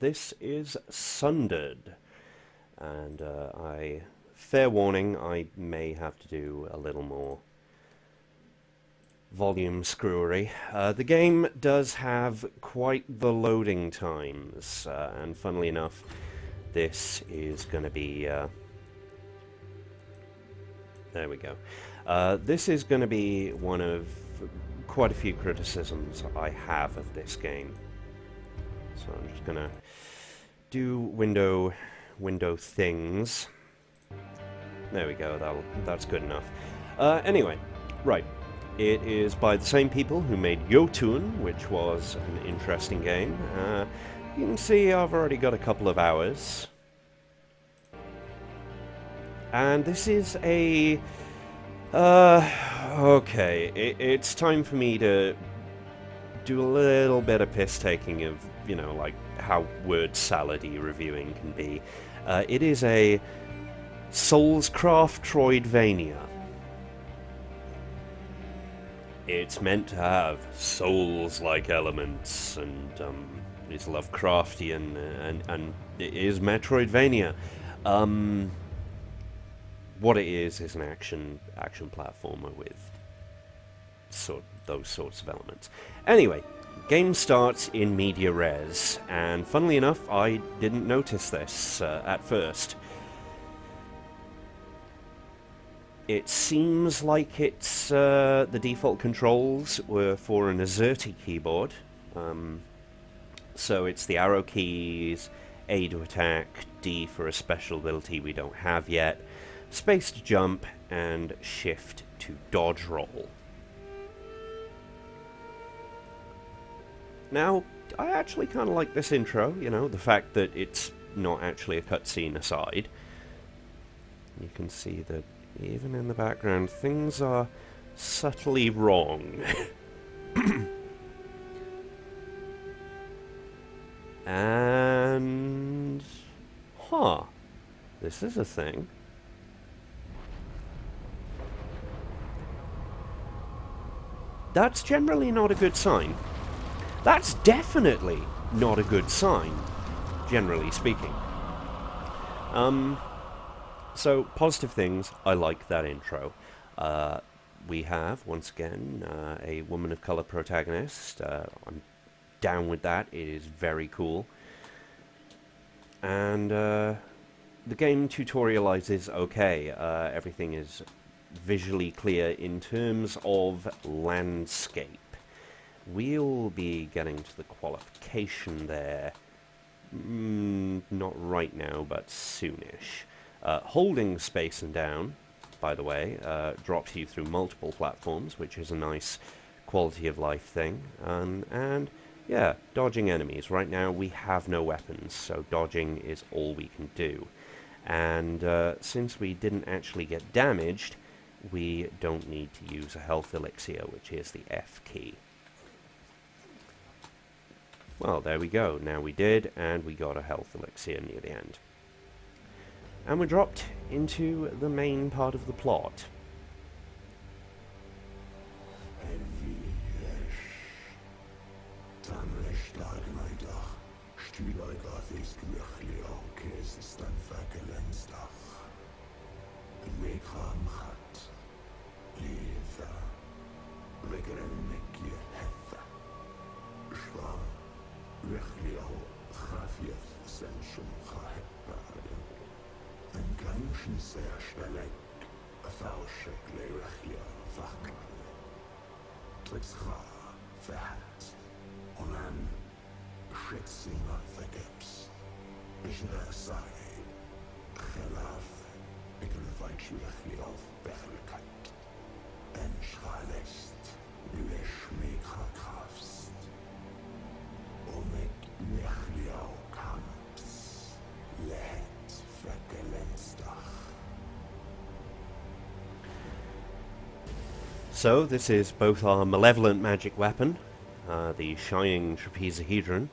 this is Sundered, and fair warning, I may have to do a little more volume screwery. The game does have quite the loading times, and funnily enough, this is going to be... there we go. This is going to be one of quite a few criticisms I have of this game. So I'm just going to do window things. There we go, that's good enough. Anyway, right. It is by the same people who made Jotun, which was an interesting game. You can see I've already got a couple of hours. And this is a... okay, it's time for me to do a little bit of piss-taking of, you know, like, how word salady reviewing can be. It is a Soulscraft Troidvania. It's meant to have Souls-like elements, and is Lovecraftian, and it is Metroidvania. What it is an action platformer with those sorts of elements. Anyway, game starts in media res, and funnily enough, I didn't notice this at first. It seems like it's the default controls were for an AZERTY keyboard. So it's the arrow keys, A to attack, D for a special ability we don't have yet, space to jump, and shift to dodge roll. Now, I actually kind of like this intro, you know, the fact that it's not actually a cutscene aside. You can see that even in the background, things are subtly wrong. And... huh. This is a thing. That's generally not a good sign. That's definitely not a good sign, generally speaking. So, positive things, I like that intro. We have, once again, a woman of color protagonist. I'm down with that, it is very cool. And the game tutorializes okay. Everything is visually clear in terms of landscape. We'll be getting to the qualification there. Not right now, but soonish. Holding space and down, by the way, drops you through multiple platforms, which is a nice quality of life thing. And yeah, dodging enemies. Right now we have no weapons, so dodging is all we can do. And since we didn't actually get damaged, we don't need to use a health elixir, which is the F key. Well, there we go. Now we did, and we got a health elixir near the end. And we're dropped into the main part of the plot. So, this is both our malevolent magic weapon, the Shining Trapezohedron.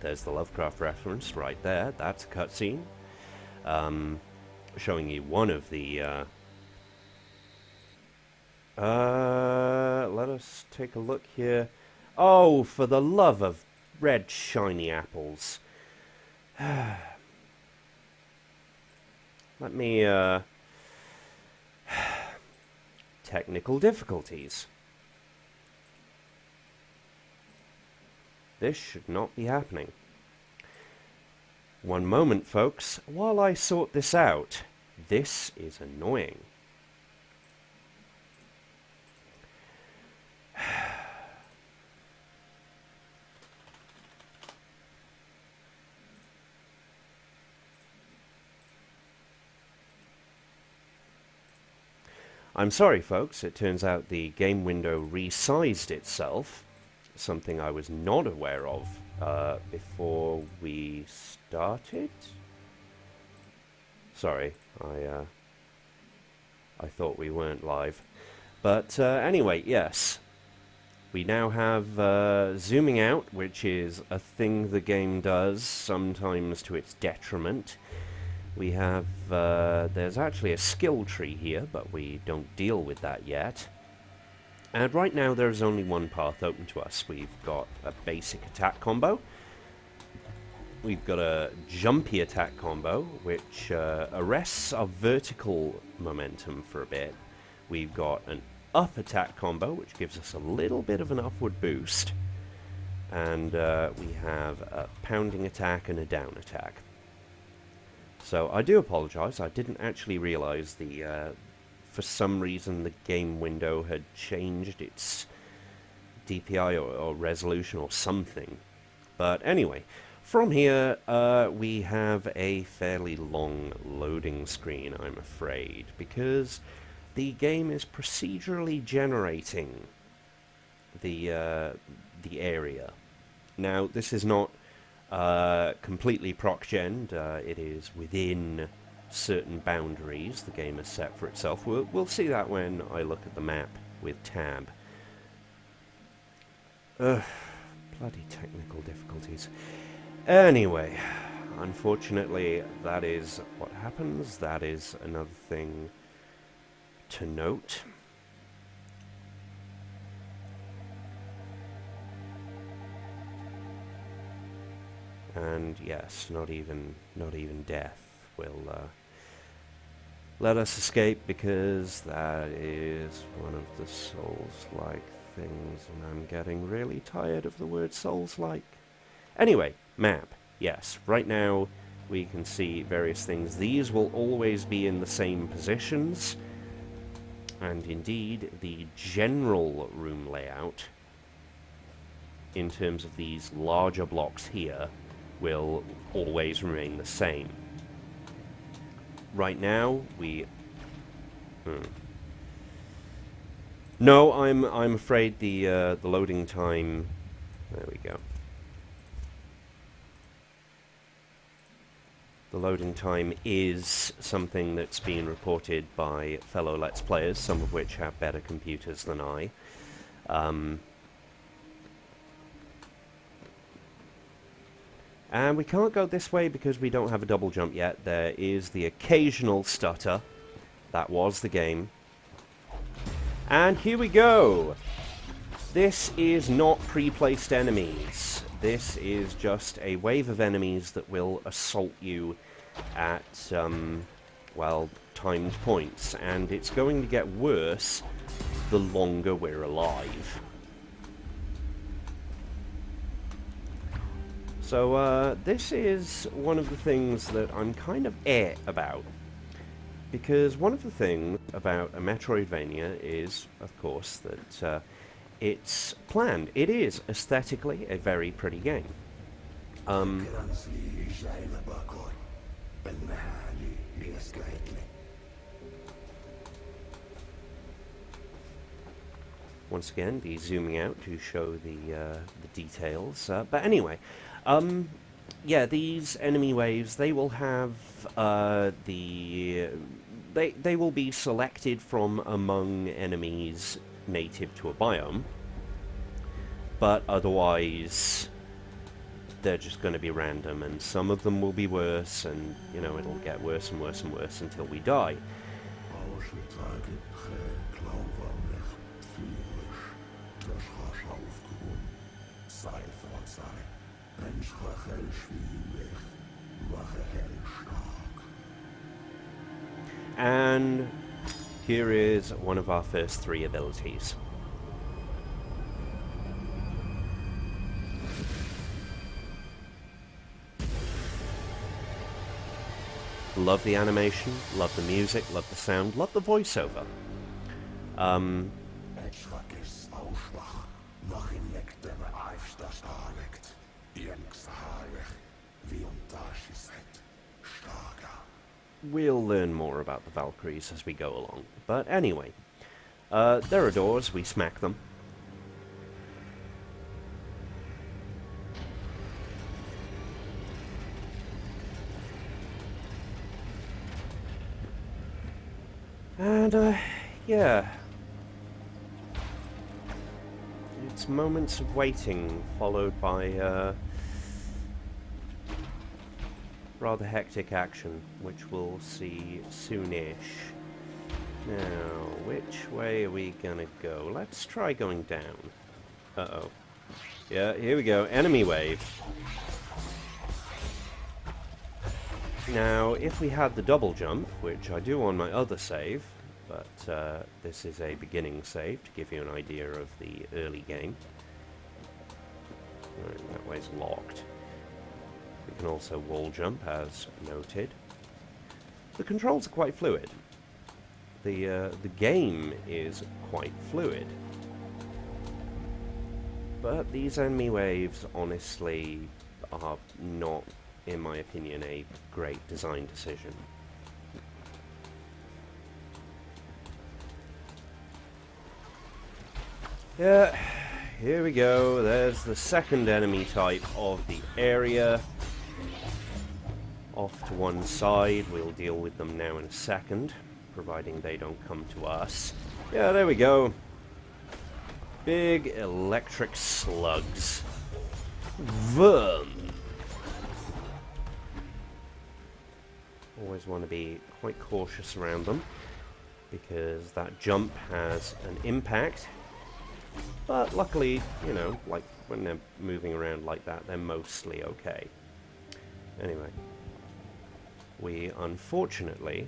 There's the Lovecraft reference right there, that's a cutscene. Showing you one of the... let us take a look here. Oh, for the love of red shiny apples. Let me, technical difficulties. This should not be happening. One moment, folks, while I sort this out. This is annoying. I'm sorry, folks, it turns out the game window resized itself, something I was not aware of before we started. Sorry, I thought we weren't live. But anyway, yes. We now have zooming out, which is a thing the game does, sometimes to its detriment. We have, there's actually a skill tree here, but we don't deal with that yet. And right now there's only one path open to us. We've got a basic attack combo. We've got a jumpy attack combo, which arrests our vertical momentum for a bit. We've got an up attack combo, which gives us a little bit of an upward boost. And we have a pounding attack and a down attack. So I do apologize, I didn't actually realize for some reason the game window had changed its DPI or resolution or something. But anyway, from here we have a fairly long loading screen, I'm afraid, because the game is procedurally generating the area. Now, this is not completely proc-gen, it is within certain boundaries the game has set for itself. We'll see that when I look at the map with tab. Ugh, bloody technical difficulties. Anyway, unfortunately that is what happens. That is another thing to note. And yes, not even death will let us escape, because that is one of the Souls-like things, and I'm getting really tired of the word Souls-like. Anyway, map. Yes, right now we can see various things. These will always be in the same positions, and indeed the general room layout, in terms of these larger blocks here, will always remain the same. Right now, we... No, I'm afraid the loading time... There we go. The loading time is something that's been reported by fellow Let's Players, some of which have better computers than I. And we can't go this way because we don't have a double jump yet. There is the occasional stutter. That was the game. And here we go! This is not pre-placed enemies. This is just a wave of enemies that will assault you at, well, timed points. And it's going to get worse the longer we're alive. So, this is one of the things that I'm kind of about. Because one of the things about a Metroidvania is, of course, that it's planned. It is aesthetically a very pretty game. Once again, be zooming out to show the details. But anyway, yeah, these enemy waves, they will have they will be selected from among enemies native to a biome, but otherwise they're just going to be random, and some of them will be worse, and you know, it'll get worse and worse and worse until we die. And here is one of our first 3 abilities. Love the animation, love the music, love the sound, love the voiceover. We'll learn more about the Valkyries as we go along. But anyway, there are doors, we smack them. And, yeah. It's moments of waiting, followed by, rather hectic action, which we'll see soonish. Now, which way are we gonna go? Let's try going down. Uh-oh. Yeah, here we go. Enemy wave. Now, if we had the double jump, which I do on my other save, but this is a beginning save to give you an idea of the early game. Right, that way's locked. We can also wall jump, as noted. The controls are quite fluid. The game is quite fluid. But these enemy waves, honestly, are not, in my opinion, a great design decision. Yeah, here we go. There's the second enemy type of the area. Off to one side. We'll deal with them now in a second, providing they don't come to us. Yeah, there we go. Big electric slugs. Vroom. Always want to be quite cautious around them, because that jump has an impact. But luckily, you know, like when they're moving around like that, they're mostly okay. Anyway, we unfortunately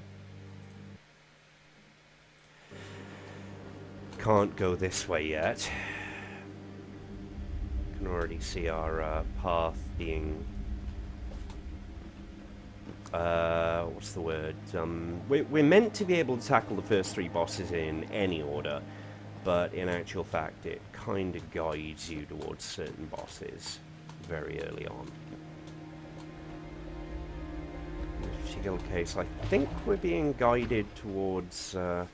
can't go this way yet. Can already see our path being what's the word? We're meant to be able to tackle the first 3 bosses in any order, but in actual fact it kind of guides you towards certain bosses very early on. In this particular case, I think we're being guided towards the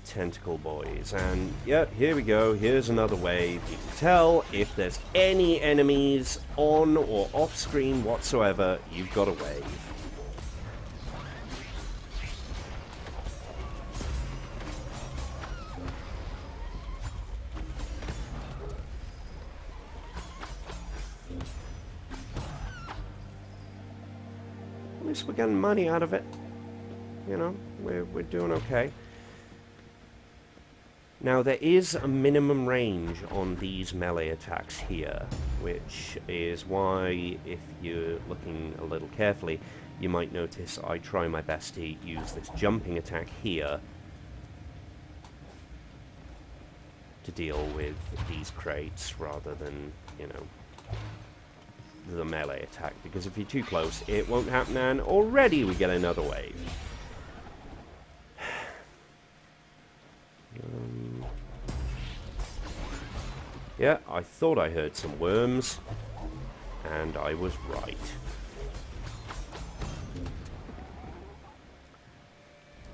tentacle boys, and yep, here we go. Here's another wave. You can tell if there's any enemies on or off screen whatsoever, you've got a wave. At least we're getting money out of it. You know, we're doing okay. Now, there is a minimum range on these melee attacks here, which is why, if you're looking a little carefully, you might notice I try my best to use this jumping attack here to deal with these crates rather than, you know, the melee attack, because if you're too close, it won't happen, and already we get another wave. Yeah, I thought I heard some worms, and I was right.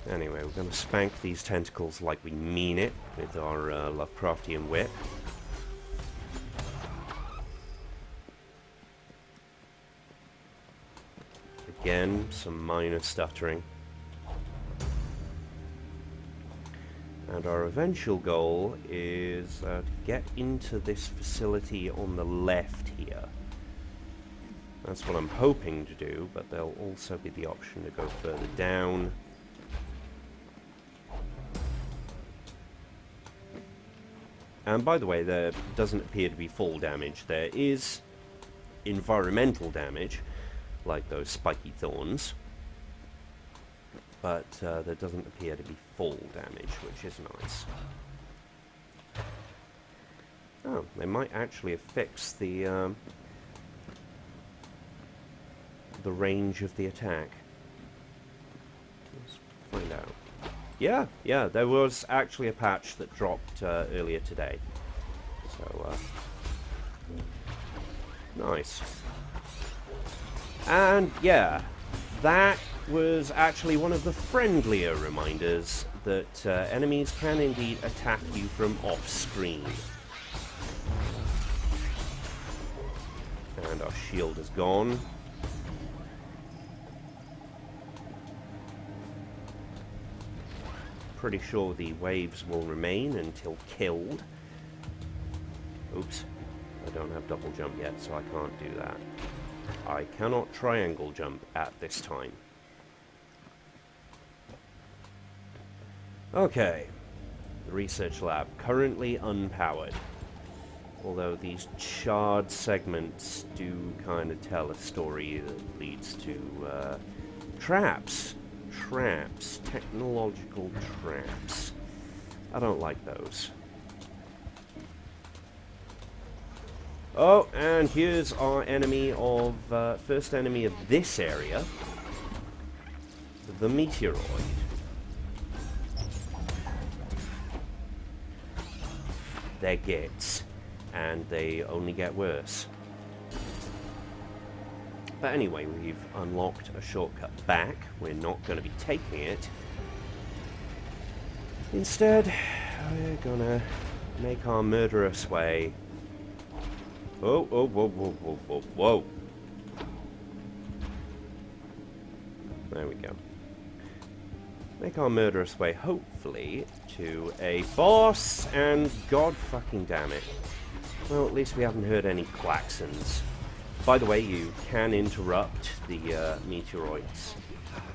Anyway, we're going to spank these tentacles like we mean it with our Lovecraftian whip. Again, some minor stuttering. And our eventual goal is to get into this facility on the left here. That's what I'm hoping to do, but there'll also be the option to go further down. And by the way, there doesn't appear to be fall damage. There is environmental damage, like those spiky thorns, but there doesn't appear to be fall damage, which is nice. Oh, they might actually have fixed the range of the attack. Let's find out. Yeah, there was actually a patch that dropped earlier today. So, nice. And, yeah, that was actually one of the friendlier reminders that enemies can indeed attack you from off-screen. And our shield is gone. Pretty sure the waves will remain until killed. Oops, I don't have double jump yet, so I can't do that. I cannot triangle jump at this time. Okay, the research lab, currently unpowered. Although these charred segments do kind of tell a story that leads to traps. Traps. Technological traps. I don't like those. Oh, and here's our enemy of... first enemy of this area. The meteoroid. They're gits. And they only get worse. But anyway, we've unlocked a shortcut back. We're not going to be taking it. Instead, we're going to make our murderous way... Oh, whoa, whoa, whoa, whoa, whoa, whoa. There we go. Make our murderous way, hopefully, to a boss, and god fucking damn it. Well, at least we haven't heard any klaxons. By the way, you can interrupt the meteoroids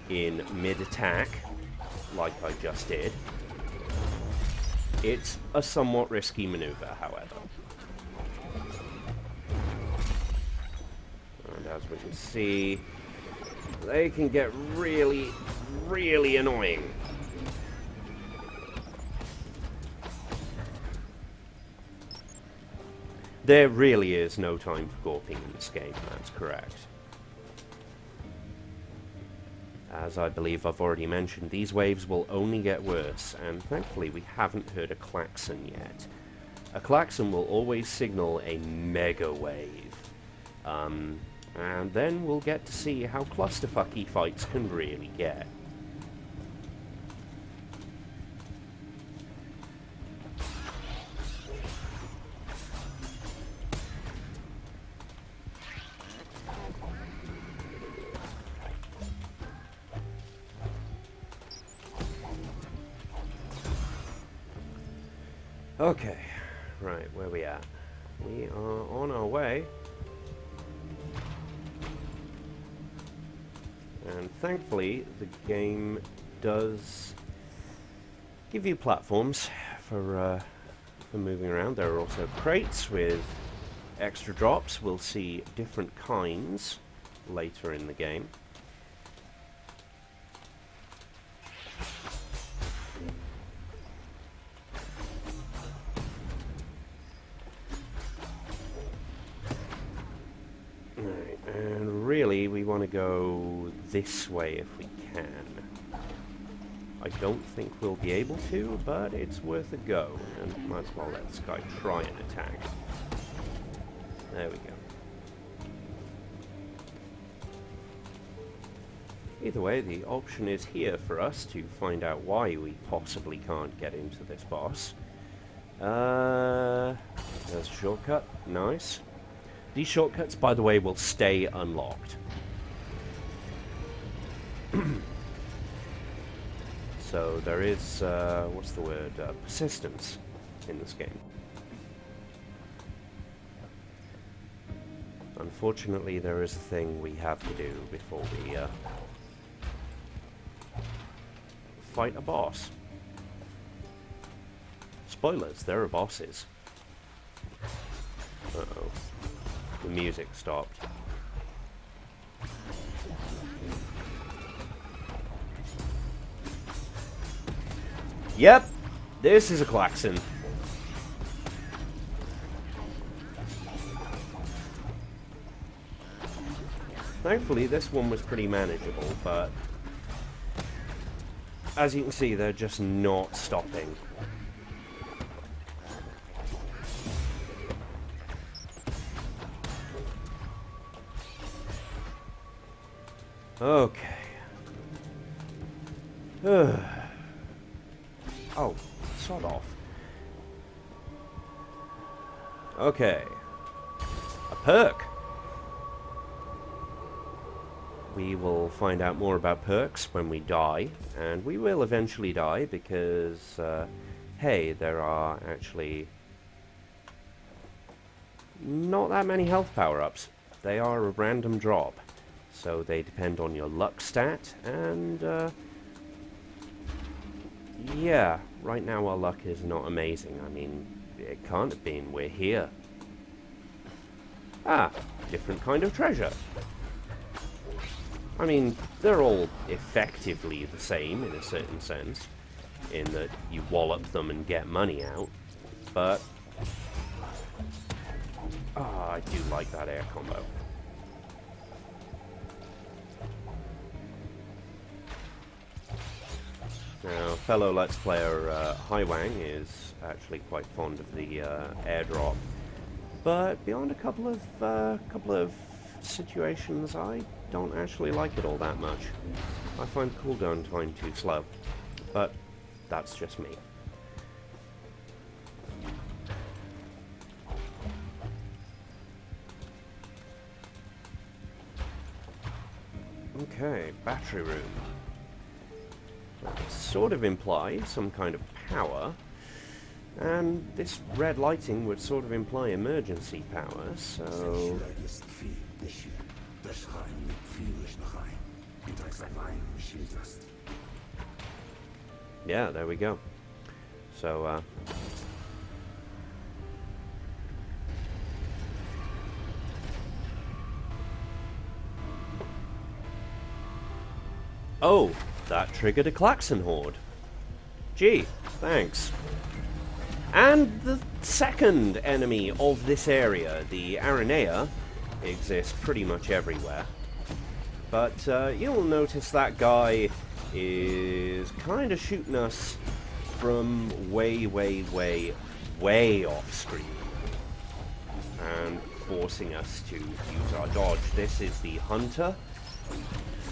in mid-attack, like I just did. It's a somewhat risky maneuver, however. And as we can see, they can get really, really annoying. There really is no time for gawping in this game, that's correct. As I believe I've already mentioned, these waves will only get worse, and thankfully we haven't heard a klaxon yet. A klaxon will always signal a mega wave. And then we'll get to see how clusterfucky fights can really get. Okay, right, where are we at? We are on our way. And thankfully, the game does give you platforms for moving around. There are also crates with extra drops. We'll see different kinds later in the game. Really, we want to go this way if we can. I don't think we'll be able to, but it's worth a go, and might as well let this guy try and attack. There we go. Either way, the option is here for us to find out why we possibly can't get into this boss. There's a shortcut. Nice. These shortcuts, by the way, will stay unlocked. So there is, what's the word, persistence in this game. Unfortunately, there is a thing we have to do before we fight a boss. Spoilers, there are bosses. Uh-oh. The music stopped. Yep, this is a klaxon. Thankfully, this one was pretty manageable, but as you can see, they're just not stopping. Okay. Oh, sod off. Okay. A perk. We will find out more about perks when we die, and we will eventually die because, hey, there are actually not that many health power-ups. They are a random drop, so they depend on your luck stat, and, yeah, right now our luck is not amazing. I mean, it can't have been. We're here. Ah, different kind of treasure. I mean, they're all effectively the same in a certain sense, in that you wallop them and get money out, but I do like that air combo. Now, fellow Let's Player Highwang is actually quite fond of the airdrop, but beyond a couple of situations, I don't actually like it all that much. I find cooldown time too slow, but that's just me. Okay, battery room. That sort of implies some kind of power, and this red lighting would sort of imply emergency power, so... yeah, there we go. So, oh, that triggered a klaxon horde. Gee, thanks. And the second enemy of this area, the Aranea, exists pretty much everywhere. But you'll notice that guy is kind of shooting us from way off screen and forcing us to use our dodge. This is the Hunter.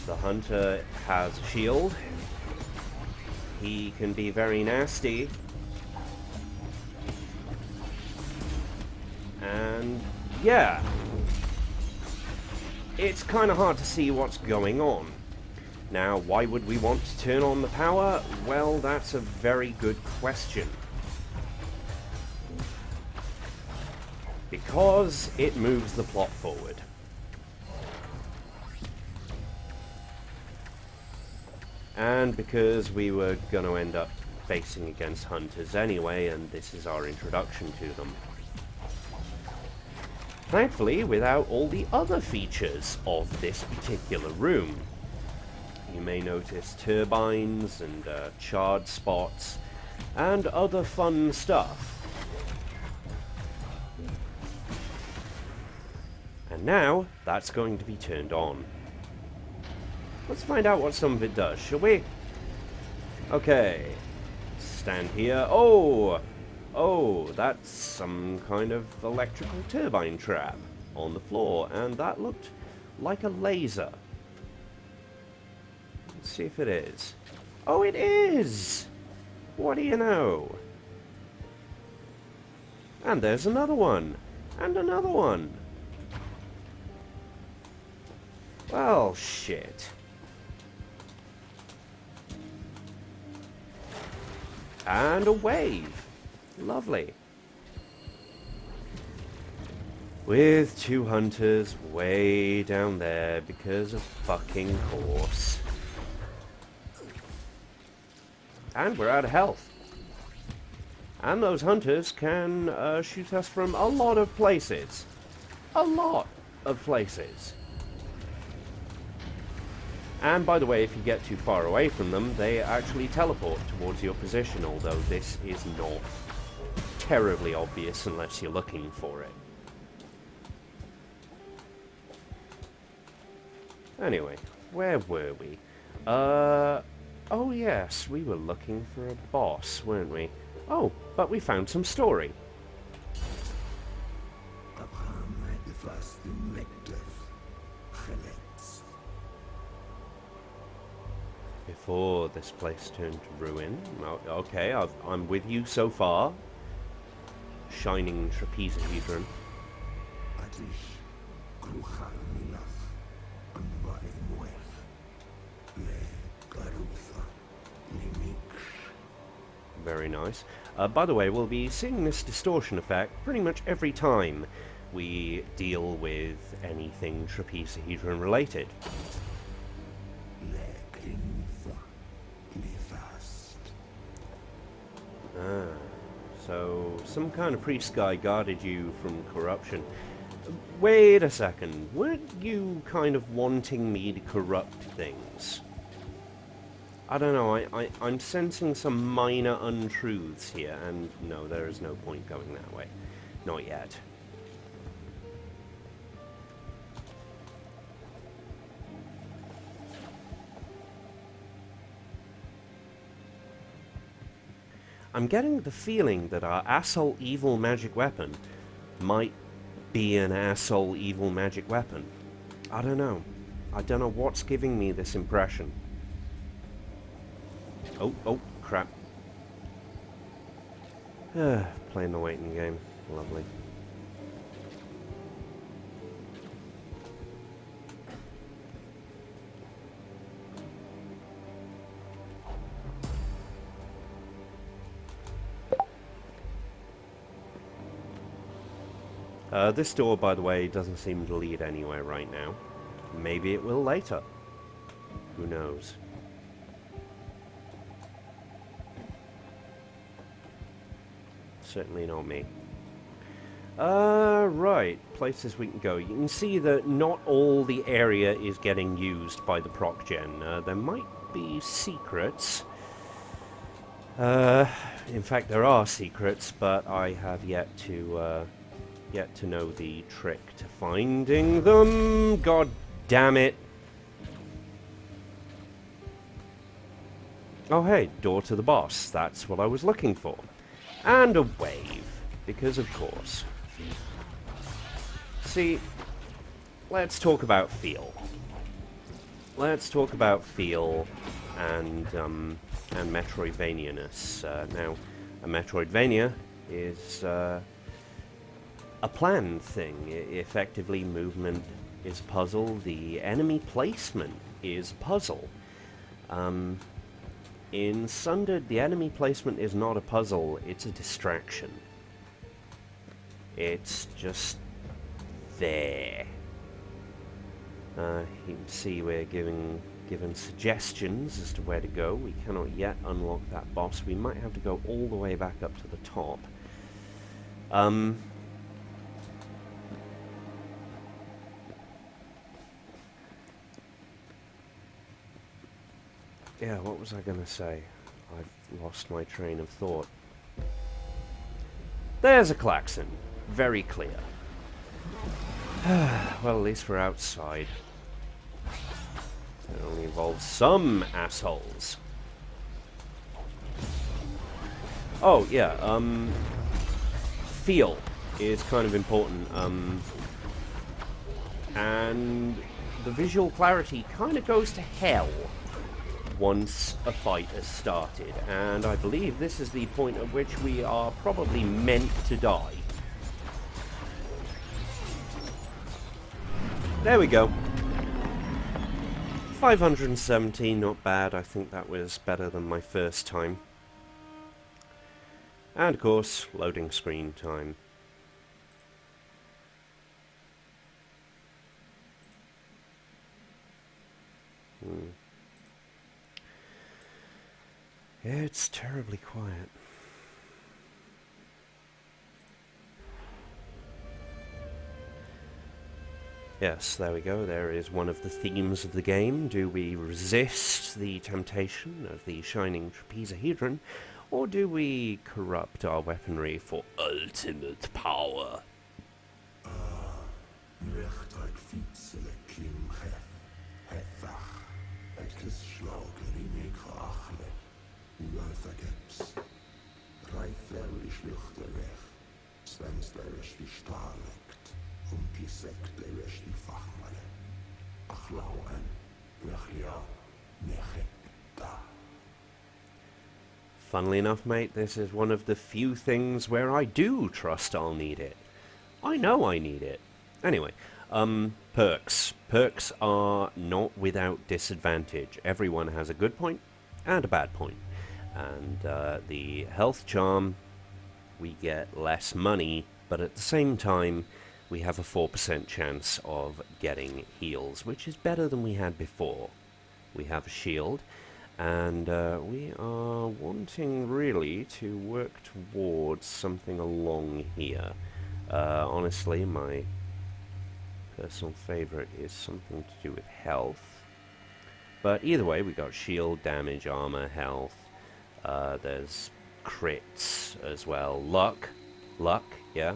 The Hunter has a shield. He can be very nasty. And yeah, it's kind of hard to see what's going on. Now, why would we want to turn on the power? Well, that's a very good question. Because it moves the plot forward. And because we were going to end up facing against hunters anyway, and this is our introduction to them. Thankfully, without all the other features of this particular room. You may notice turbines and charred spots and other fun stuff. And now, that's going to be turned on. Let's find out what some of it does, shall we? Okay. Stand here. Oh! Oh, that's some kind of electrical turbine trap on the floor, and that looked like a laser. Let's see if it is. Oh, it is! What do you know? And there's another one. And another one. Well, shit. And a wave. Lovely. With two hunters way down there because of fucking course. And we're out of health. And those hunters can shoot us from a lot of places. A lot of places. And by the way, if you get too far away from them, they actually teleport towards your position, although this is not terribly obvious unless you're looking for it. Anyway, where were we? Oh yes, we were looking for a boss, weren't we? Oh, but we found some story. Before this place turned to ruin. Okay, I'm with you so far. Shining trapezohedron. Very nice. By the way, we'll be seeing this distortion effect pretty much every time we deal with anything trapezohedron related. So some kind of priest guy guarded you from corruption. Wait a second, weren't you kind of wanting me to corrupt things? I don't know, I'm sensing some minor untruths here, and no, there is no point going that way. Not yet. I'm getting the feeling that our asshole evil magic weapon might be an asshole evil magic weapon. I don't know. I don't know what's giving me this impression. Oh, crap. Playing the waiting game. Lovely. This door, by the way, doesn't seem to lead anywhere right now. Maybe it will later. Who knows? Certainly not me. Right. Places we can go. You can see that not all the area is getting used by the proc gen. There might be secrets. In fact, there are secrets, but I have yet to know the trick to finding them. God damn it. Oh hey, door to the boss. That's what I was looking for. And a wave, because of course. See, let's talk about feel. Let's talk about feel and Metroidvania-ness. Now, a Metroidvania is a planned thing. Effectively, movement is puzzle. The enemy placement is puzzle. In Sundered, the enemy placement is not a puzzle, it's a distraction. It's just there. You can see we're given suggestions as to where to go. We cannot yet unlock that boss. We might have to go all the way back up to the top. Yeah, what was I going to say? I've lost my train of thought. There's a klaxon. Very clear. Well, at least we're outside. It only involves some assholes. Oh, yeah, feel is kind of important. And the visual clarity kind of goes to hell once a fight has started, and I believe this is the point at which we are probably meant to die. There we go. 517, not bad. I think that was better than my first time. And of course, loading screen time. Yeah, it's terribly quiet. Yes, there we go. There is one of the themes of the game. Do we resist the temptation of the shining trapezohedron, or do we corrupt our weaponry for ultimate power? Funnily enough, mate, this is one of the few things where I do trust I'll need it. I know I need it. Anyway, perks. Perks are not without disadvantage. Everyone has a good point and a bad point. And the health charm, we get less money, but at the same time, we have a 4% chance of getting heals, which is better than we had before. We have a shield, and we are wanting really to work towards something along here. Honestly, my personal favorite is something to do with health. But either way, we got shield, damage, armor, health. There's crits as well. Luck, yeah.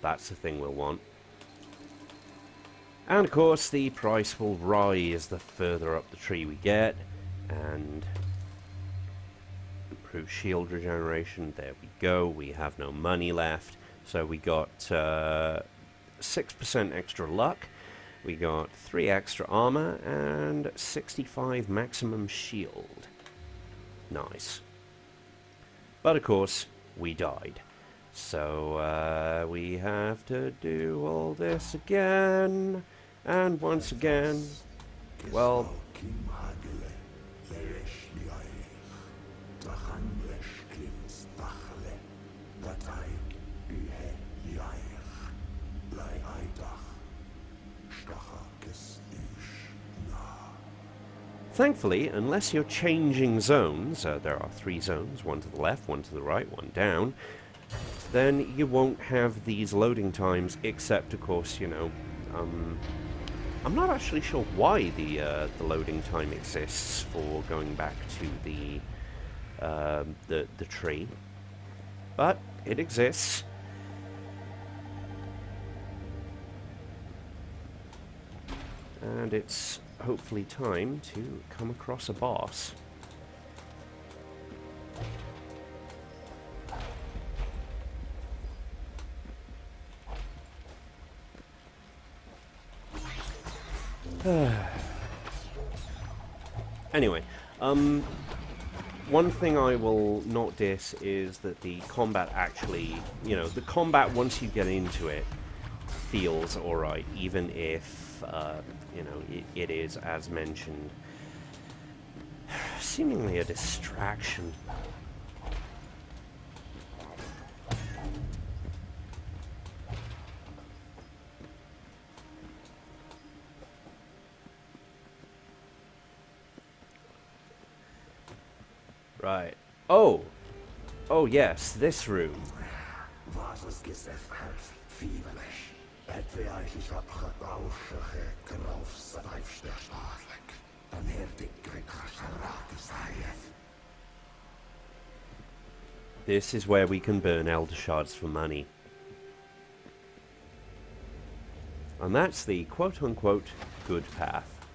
That's the thing we'll want. And of course the price will rise the further up the tree we get. And improve shield regeneration. There we go. We have no money left. So we got 6% extra luck. We got 3 extra armor and 65 maximum shield. Nice. But of course, we died. So we have to do all this again. And once again, well, thankfully, unless you're changing zones, there are 3 zones, one to the left, one to the right, one down, then you won't have these loading times, except, of course, you know, I'm not actually sure why the loading time exists for going back to the tree, but it exists. And it's hopefully time to come across a boss. Anyway, one thing I will not diss is that the combat actually, you know, the combat once you get into it feels alright, even if, you know, it is, as mentioned, seemingly a distraction. Right. Oh! Oh yes, this room. This is where we can burn Elder Shards for money. And that's the quote-unquote good path.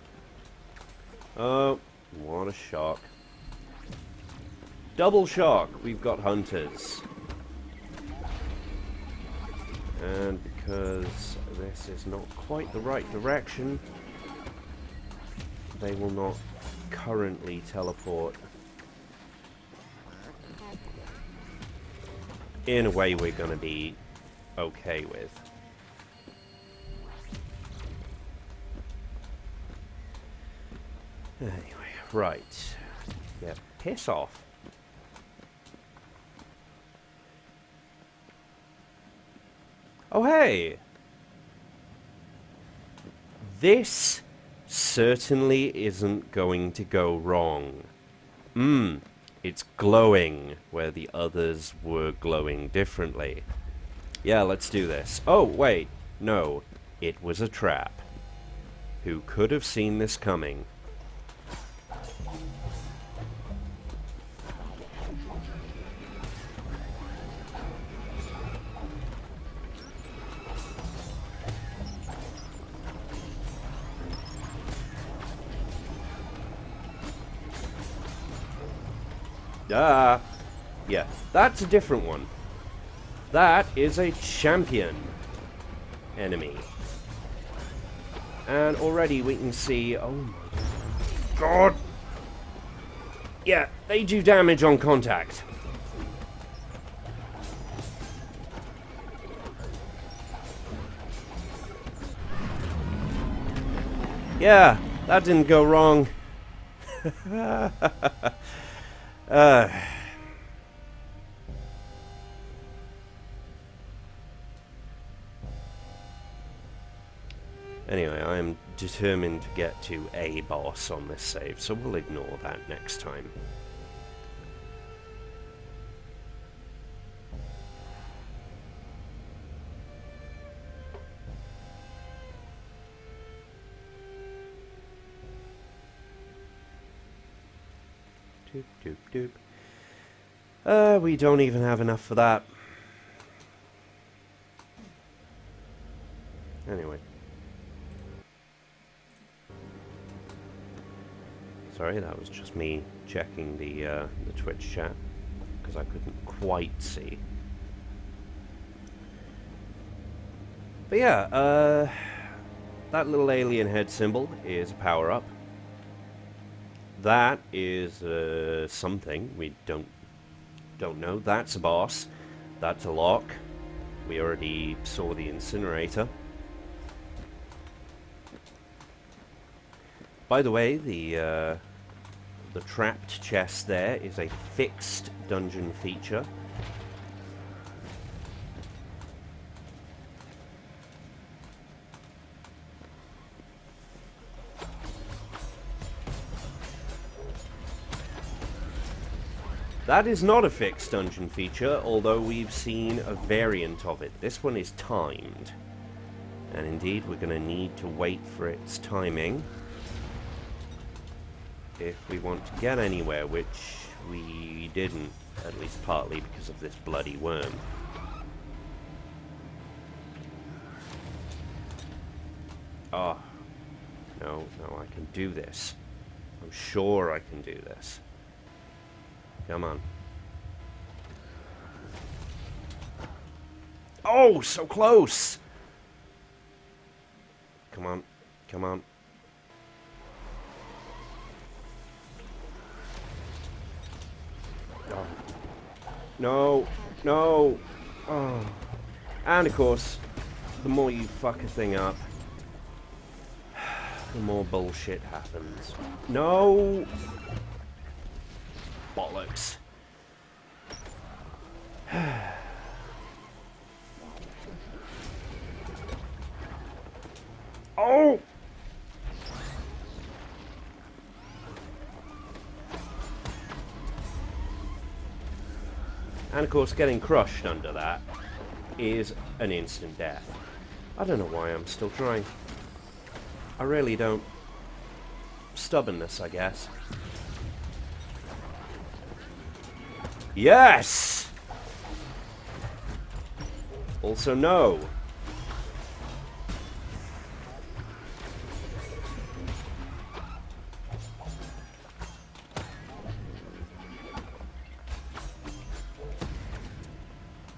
Oh, what a shock. Double shock, we've got hunters. And because this is not quite the right direction, they will not currently teleport. In a way we're going to be okay with. Anyway, right. Yeah, piss off. Oh, hey! This certainly isn't going to go wrong. It's glowing where the others were glowing differently. Yeah, let's do this. Oh, wait. No, it was a trap. Who could have seen this coming? Ah, yeah, that's a different one. That is a champion enemy. And already we can see, oh my god. Yeah, they do damage on contact. Yeah, that didn't go wrong. Anyway, I'm determined to get to a boss on this save, so we'll ignore that next time. Doop, doop, doop. We don't even have enough for that. Anyway. Sorry, that was just me checking the Twitch chat, because I couldn't quite see. But yeah, that little alien head symbol is a power-up. That is something we don't know. That's a boss. That's a lock. We already saw the incinerator. By the way, the trapped chest there is a fixed dungeon feature. That is not a fixed dungeon feature, although we've seen a variant of it. This one is timed. And indeed, we're going to need to wait for its timing if we want to get anywhere, which we didn't, at least partly because of this bloody worm. Oh, no, I can do this. I'm sure I can do this. Come on. Oh, so close! Come on, come on. Oh. No, no. Oh. And of course, the more you fuck a thing up, the more bullshit happens. No! Bollocks. Oh! And of course, getting crushed under that is an instant death. I don't know why I'm still trying. I really don't. Stubbornness, I guess. Yes! Also no.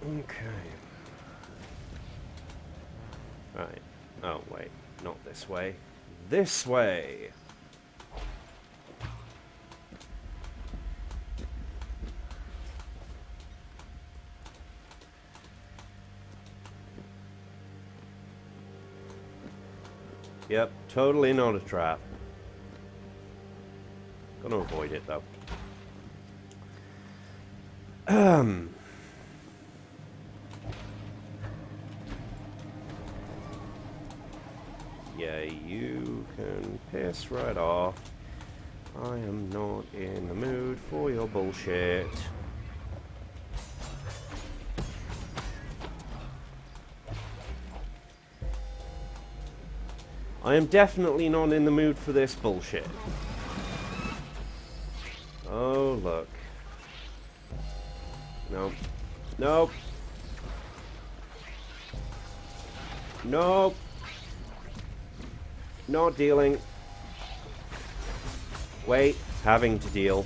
Okay. Right. Oh, wait. Not this way. This way! Yep, totally not a trap. Gonna avoid it, though. Yeah, you can piss right off. I am not in the mood for your bullshit. I am definitely not in the mood for this bullshit. Oh, look. No. Nope. Nope. Not dealing. Wait. Having to deal.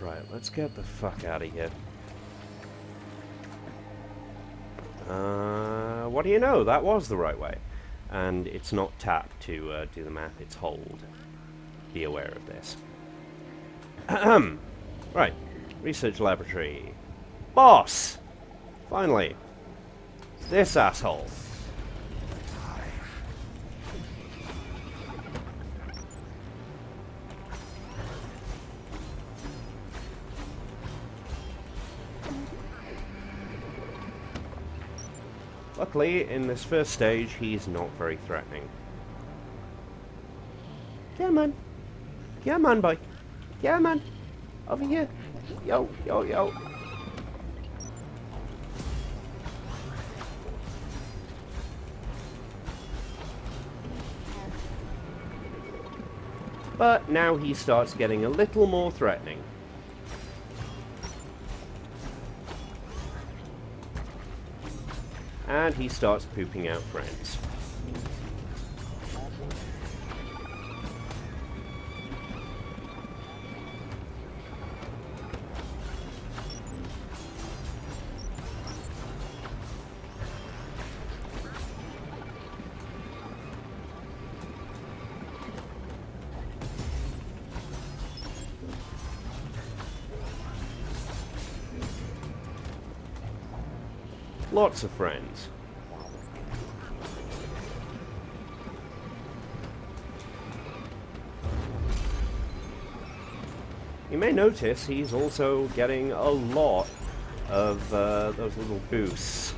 Right, let's get the fuck out of here. What do you know? That was the right way. And it's not tap to do the math, it's hold. Be aware of this. Right, research laboratory. Boss! Finally. This asshole. Luckily, in this first stage, he's not very threatening. Come on. Come on, boy. Come on. Over here. Yo, yo, yo. But now he starts getting a little more threatening. And he starts pooping out friends. Lots of friends. You may notice he's also getting a lot of those little boosts.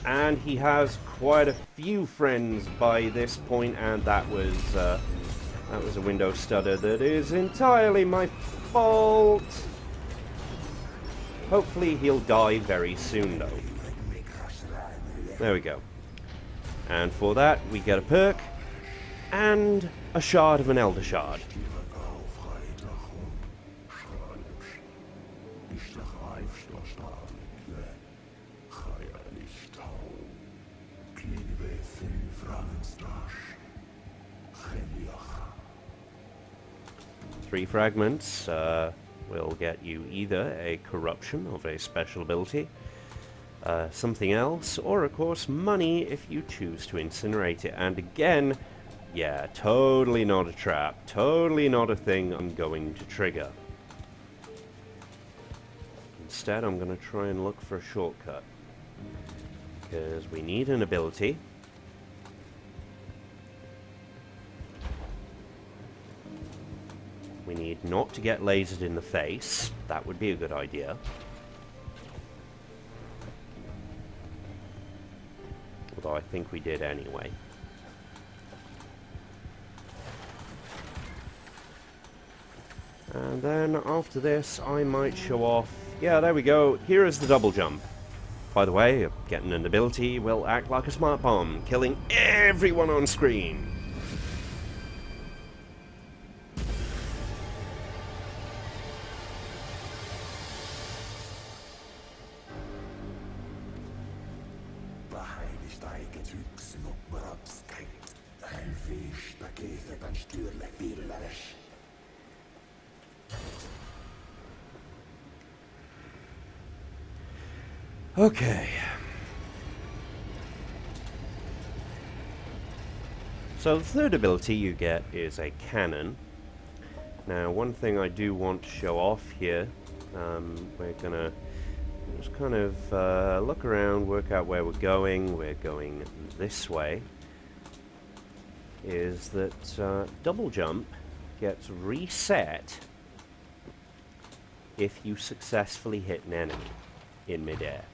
And he has quite a few friends by this point, and that was a window stutter that is entirely my fault. Hopefully he'll die very soon, though. There we go. And for that, we get a perk and a shard of an Elder Shard. Three fragments will get you either a corruption of a special ability, something else, or of course money if you choose to incinerate it. And again, yeah, totally not a trap, totally not a thing I'm going to trigger. Instead, I'm going to try and look for a shortcut, because we need an ability. We need not to get lasered in the face. That would be a good idea. Although I think we did anyway. And then after this, I might show off... Yeah, there we go. Here is the double jump. By the way, getting an ability will act like a smart bomb, killing everyone on screen. Okay. So the third ability you get is a cannon. Now, one thing I do want to show off here, we're gonna just kind of look around, work out where we're going. We're going this way. is that double jump gets reset if you successfully hit an enemy in midair.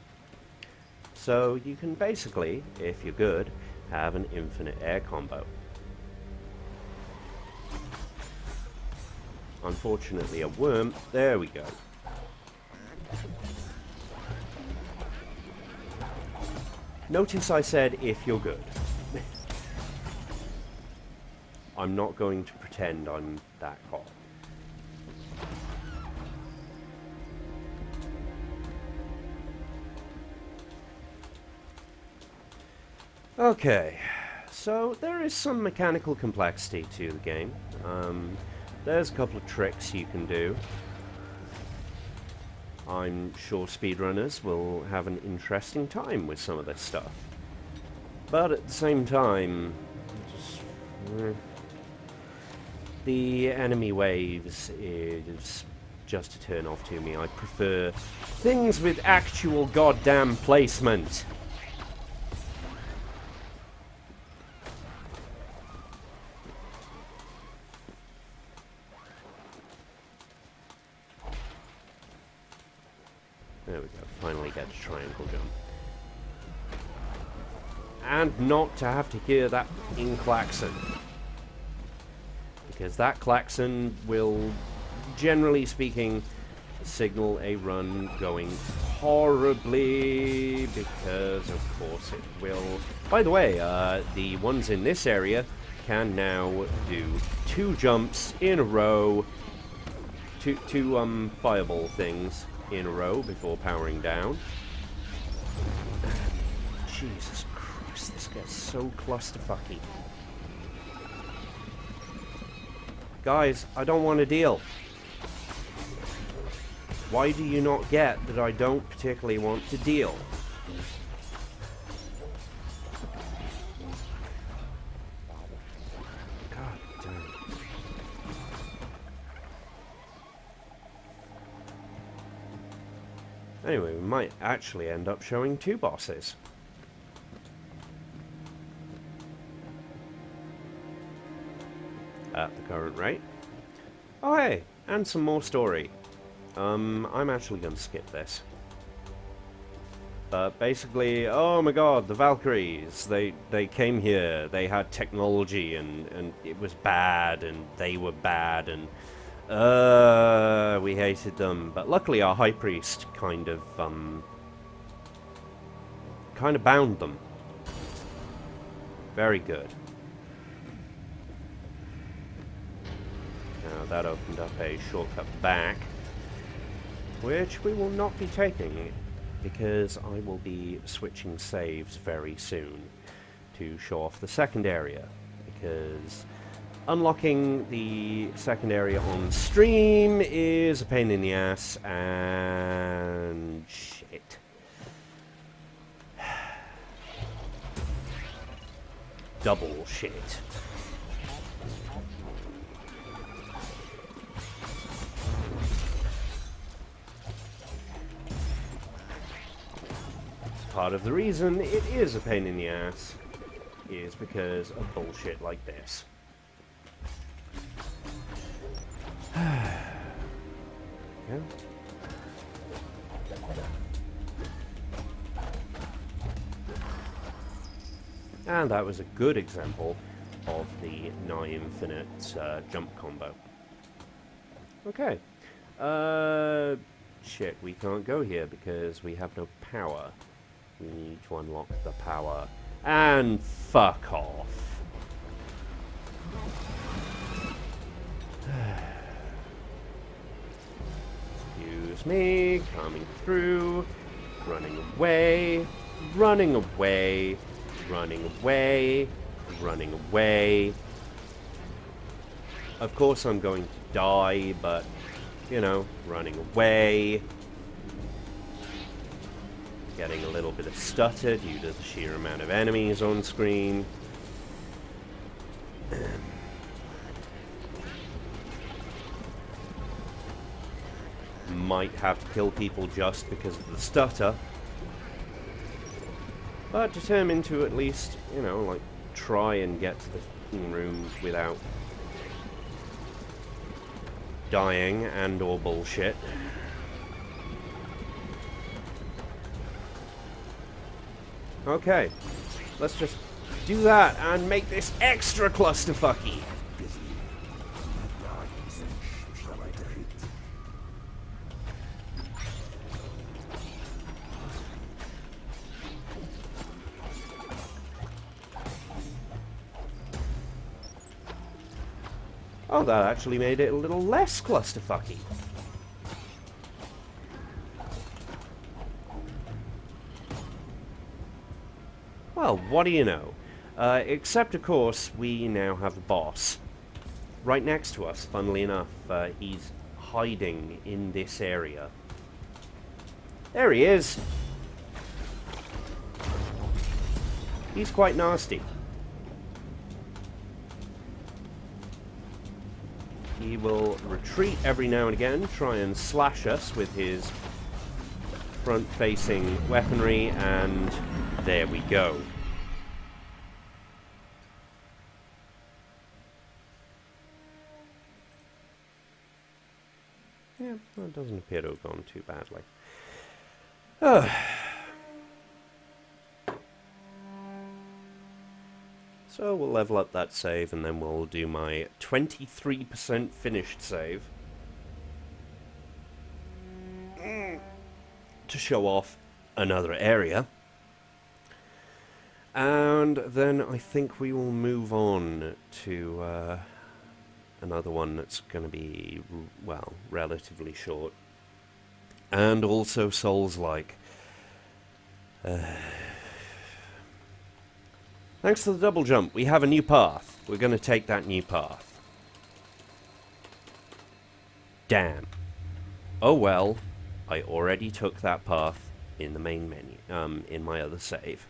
So you can basically, if you're good, have an infinite air combo. Unfortunately, a worm. There we go. Notice I said if you're good. I'm not going to pretend I'm that hot. Okay, so there is some mechanical complexity to the game. There's a couple of tricks you can do. I'm sure speedrunners will have an interesting time with some of this stuff. But at the same time, the enemy waves is just a turn off to me. I prefer things with actual goddamn placement. There we go, finally get a triangle jump. And not to have to hear that fucking klaxon. Because that klaxon will, generally speaking, signal a run going horribly, because of course it will. By the way, the ones in this area can now do 2 jumps in a row, two fireball things in a row before powering down. Jesus Christ, this gets so clusterfucky. Guys, I don't want to deal. Why do you not get that I don't particularly want to deal? God damn. Anyway, we might actually end up showing 2 bosses. At the current rate. Oh hey, and some more story. I'm actually going to skip this. But basically, oh my god, the Valkyries, they came here, they had technology, and it was bad, and they were bad, and we hated them. But luckily our High Priest kind of bound them. Very good. Now that opened up a shortcut back, which we will not be taking, because I will be switching saves very soon to show off the second area, because unlocking the second area on stream is a pain in the ass, and shit. Double shit. Part of the reason it is a pain in the ass is because of bullshit like this. Yeah. And that was a good example of the nigh infinite jump combo. Okay. Shit, we can't go here because we have no power. We need to unlock the power. And fuck off. Excuse me, coming through. Running away. Running away. Running away. Running away. Of course I'm going to die, but, you know, running away. Getting a little bit of stutter due to the sheer amount of enemies on screen. Might have to kill people just because of the stutter. But determined to at least, you know, like, try and get to the waiting room without dying and or bullshit. Okay, let's just do that and make this extra clusterfucky. Oh, that actually made it a little less clusterfucky. Well, what do you know? Except, of course, we now have a boss right next to us, funnily enough. He's hiding in this area. There he is! He's quite nasty. He will retreat every now and again, try and slash us with his front-facing weaponry, and there we go. Yeah, well, it doesn't appear to have gone too badly. So we'll level up that save, and then we'll do my 23% finished save to show off another area. And then I think we will move on to another one that's going to be, well, relatively short. And also Souls-like. Thanks to the double jump, we have a new path. We're going to take that new path. Damn. Oh well, I already took that path in the main menu, in my other save.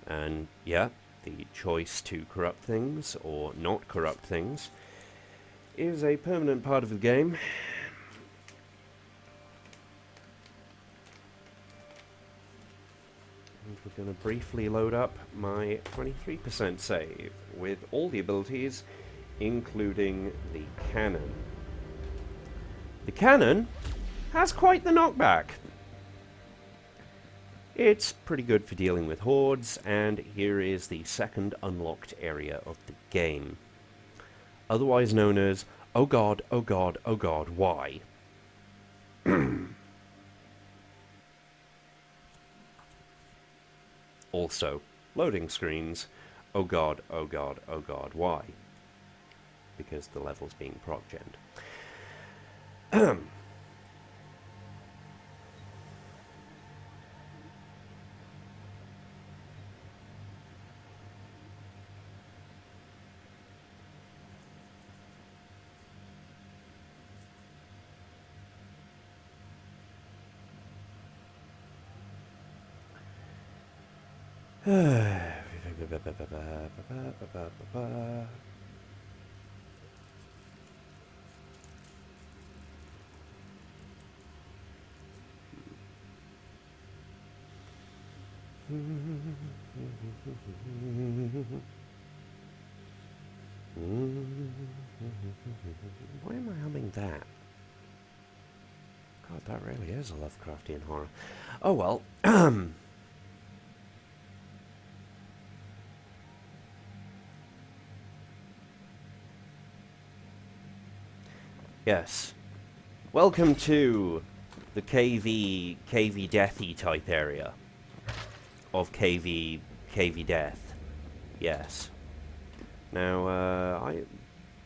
And yeah, the choice to corrupt things, or not corrupt things, is a permanent part of the game. And we're going to briefly load up my 23% save with all the abilities, including the cannon. The cannon has quite the knockback. It's pretty good for dealing with hordes, and here is the second unlocked area of the game. Otherwise known as, oh god, oh god, oh god, why? Also, loading screens, oh god, oh god, oh god, why? Because the level's being prog-genned. Why am I humming that? God, that really is a Lovecraftian horror. Oh well. Yes. Welcome to the KV Deathy type area of KV Death. Yes. Now,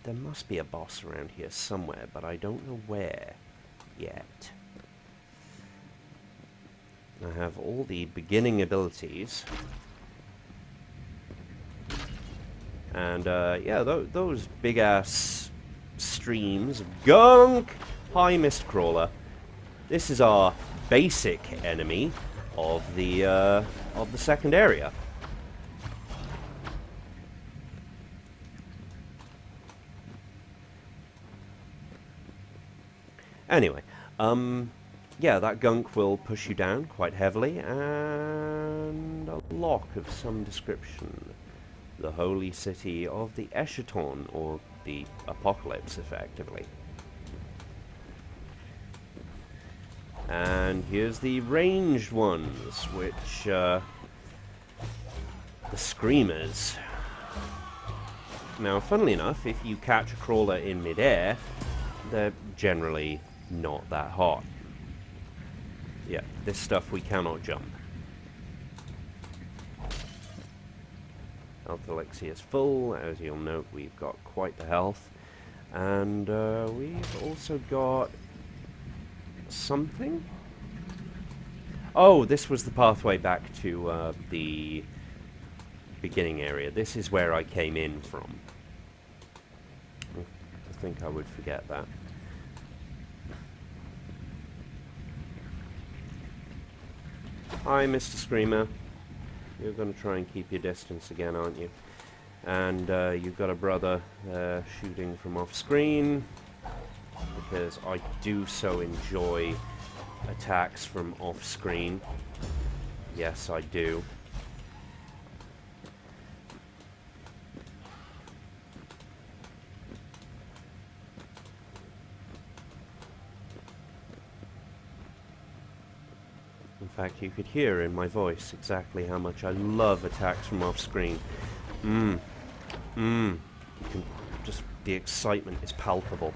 there must be a boss around here somewhere, but I don't know where yet. I have all the beginning abilities. And, yeah, those big-ass streams of gunk! Hi, Mistcrawler. This is our basic enemy of the second area. Anyway, yeah, that gunk will push you down quite heavily, and a lock of some description. the holy city of the Eschaton, or the Apocalypse, effectively. And here's the ranged ones, which, the Screamers. Now, funnily enough, if you catch a crawler in midair, they're generally not that hot. Yeah, this stuff we cannot jump. Health elixir is full. As you'll note, we've got quite the health. And we've also got something? Oh, this was the pathway back to the beginning area. This is where I came in from. I think I would forget that. Hi, Mr. Screamer. You're going to try and keep your distance again, aren't you? And you've got a brother shooting from off-screen, because I do so enjoy attacks from off-screen. Yes, I do. In fact, you could hear in my voice exactly how much I love attacks from off-screen. You can just, the excitement is palpable.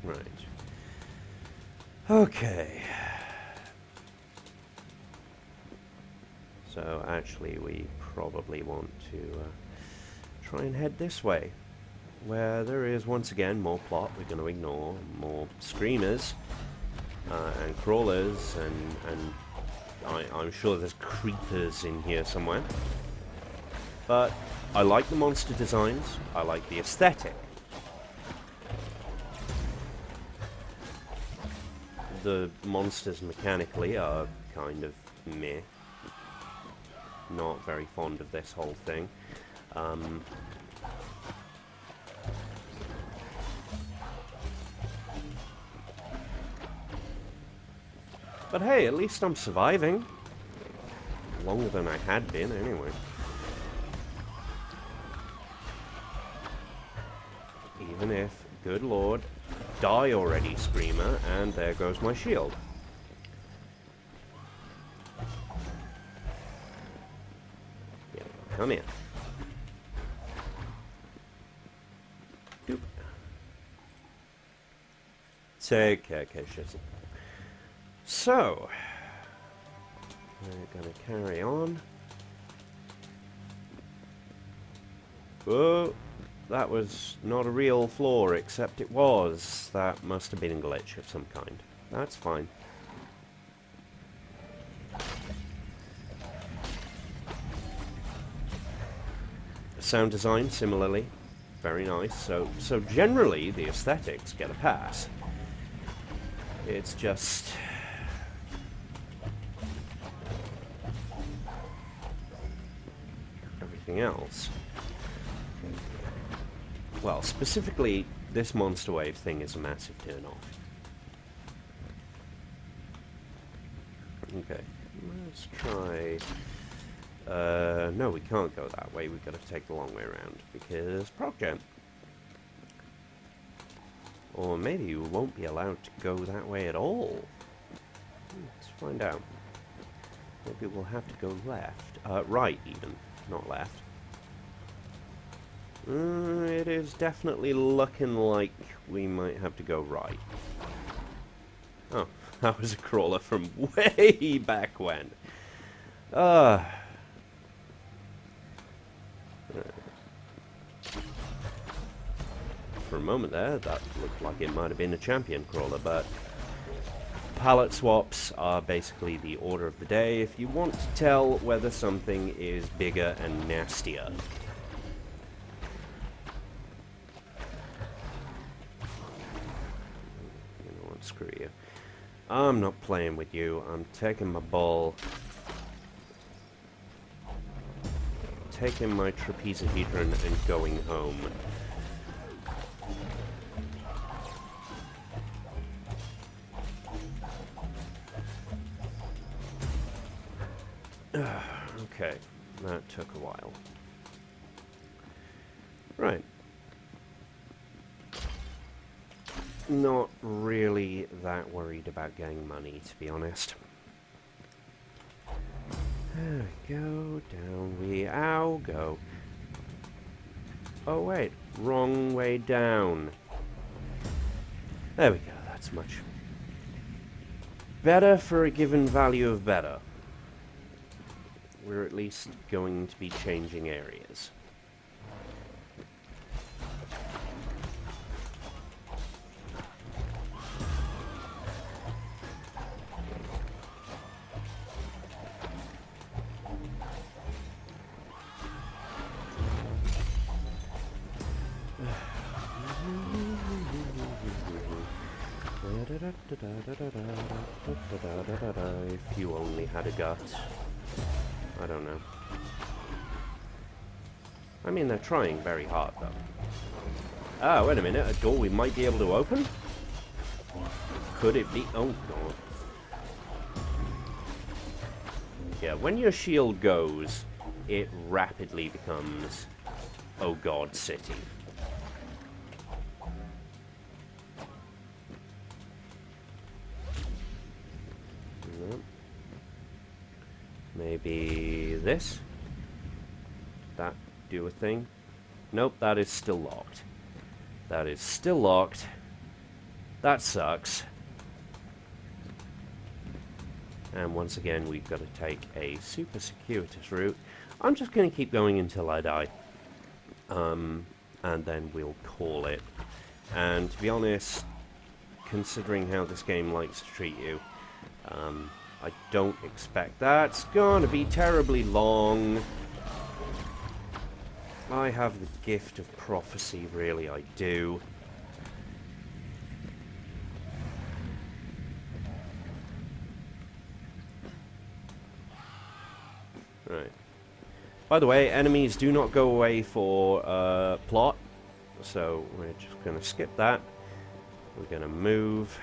Right. Okay. So actually we probably want to try and head this way, where there is once again more plot. We're going to ignore more screamers and crawlers, and I'm sure there's creepers in here somewhere. But I like the monster designs. I like the aesthetic. The monsters mechanically are kind of meh. Not very fond of this whole thing. But hey, at least I'm surviving. Longer than I had been, anyway. Even if, good lord, die already, Screamer, and there goes my shield. Yeah, come here. Doop. Take care, Shizzy. So, we're going to carry on. Oh, that was not a real floor, except it was. That must have been a glitch of some kind. That's fine. Sound design, similarly, very nice. So generally, the aesthetics get a pass. It's just everything else. Well, specifically, this monster wave thing is a massive turn off. Okay, let's try. No, we can't go that way. We've got to take the long way around because Proc-Jam. Or maybe you won't be allowed to go that way at all. Let's find out. Maybe we'll have to go left. Right, even. Not left. It is definitely looking like we might have to go right. Oh, that was a crawler from way back when. For a moment there, that looked like it might have been a champion crawler, but palette swaps are basically the order of the day if you want to tell whether something is bigger and nastier. You know what, screw you. I'm not playing with you. I'm taking my ball, taking my trapezahedron and going home. Okay, that took a while. Right. Not really that worried about getting money, to be honest. There we go, down we go. Oh wait, wrong way down. There we go, that's much better for a given value of better. We're at least going to be changing areas. If you only had a gut. I don't know. I mean, they're trying very hard, though. Ah, wait a minute. A door we might be able to open? Could it be? Oh, God. Yeah, when your shield goes, it rapidly becomes Oh God City. Nope. Maybe this? That do a thing? Nope, that is still locked. That is still locked. That sucks. And once again, we've got to take a super circuitous route. I'm just going to keep going until I die. And then we'll call it. And to be honest, considering how this game likes to treat you, I don't expect that's going to be terribly long. I have the gift of prophecy, really, I do. Right. By the way, enemies do not go away for plot, so we're just going to skip that. We're going to move,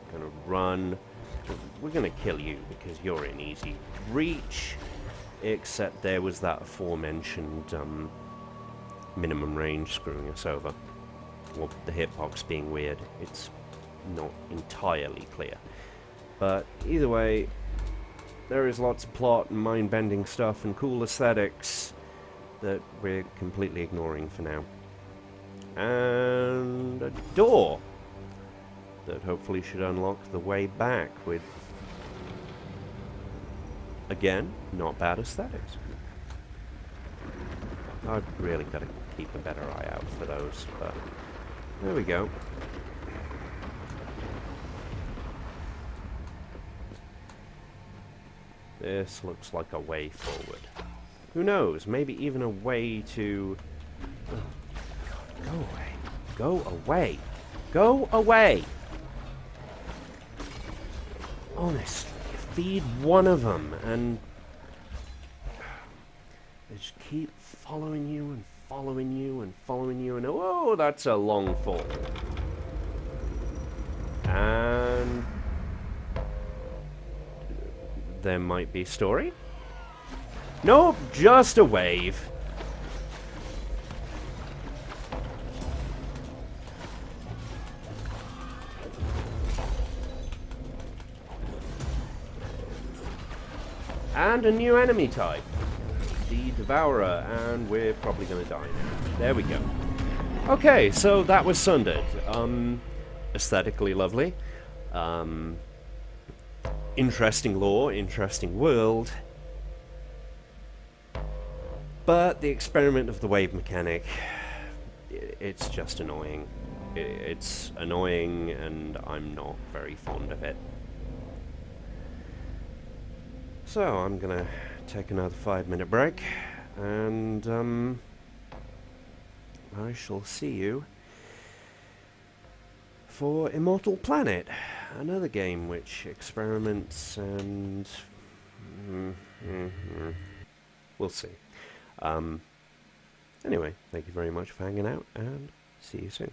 we're going to run. We're going to kill you because you're in easy reach, except there was that aforementioned minimum range screwing us over. Well, the hitbox being weird, it's not entirely clear. But either way, there is lots of plot and mind-bending stuff and cool aesthetics that we're completely ignoring for now. And a door that hopefully should unlock the way back with, again, not bad aesthetics. I've really got to keep a better eye out for those, but there we go. This looks like a way forward. Who knows? Maybe even a way to... Oh, God, go away. Go away. Go away! Honestly, feed one of them and... They just keep following you and following you and following you and... Oh, that's a long fall. And... there might be story. Nope, just a wave. And a new enemy type. The Devourer, and we're probably going to die now. There we go. Okay, so that was Sundered. Aesthetically lovely. Interesting lore, interesting world. But the experiment of the wave mechanic, it's just annoying. It's annoying and I'm not very fond of it. So I'm gonna take another 5-minute break and I shall see you for Immortal Planet, another game which experiments and... we'll see. Anyway, thank you very much for hanging out, and see you soon.